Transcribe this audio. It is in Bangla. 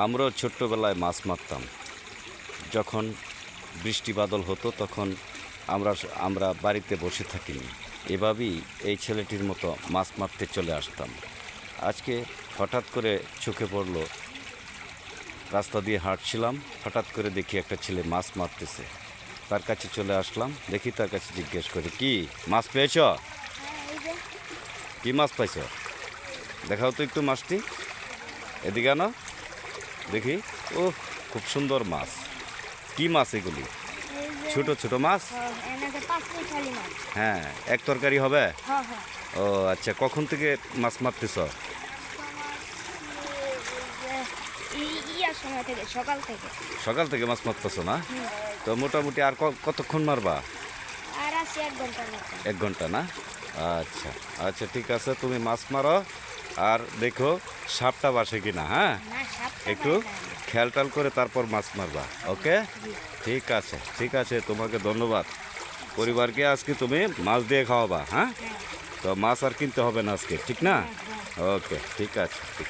আমরাও ছোট্টবেলায় মাছ মারতাম। যখন বৃষ্টি বাদল হতো তখন আমরা আমরা বাড়িতে বসে থাকিনি, এভাবেই এই ছেলেটির মতো মাছ মারতে চলে আসতাম। আজকে হঠাৎ করে চোখে পড়লো, রাস্তা দিয়ে হাঁটছিলাম, হঠাৎ করে দেখি একটা ছেলে মাছ মারতেছে। তার কাছে চলে আসলাম, দেখি তার কাছে জিজ্ঞেস করি, কি মাছ পেয়েছ? কি মাছ পাইছ? দেখাও তো একটু মাছটি, এদিকে আনো দেখি। ও, খুব সুন্দর মাছ। কি মাছ এগুলি? ছোট ছোট মাছ? হ্যাঁ, এক তরকারি হবে? ও আচ্ছা, কখন থেকে মাছ মারতেছ? সকাল থেকে মাছ মারতেছ না? তো মোটামুটি আর কতক্ষণ মারবা? এক ঘন্টা না? আচ্ছা আচ্ছা, ঠিক আছে, তুমি মাছ মারো আর দেখো সাপটা বাসে কিনা। হ্যাঁ, একটু খেয়াল টাল করে তারপর মাছ মারবা। ওকে, ঠিক আছে ঠিক আছে, তোমাকে ধন্যবাদ। পরিবারকে আজকে তুমি মাছ দিয়ে খাওয়াবা। হ্যাঁ, তো মাছ আর কিনতে হবে না আজকে, ঠিক না? ওকে, ঠিক আছে।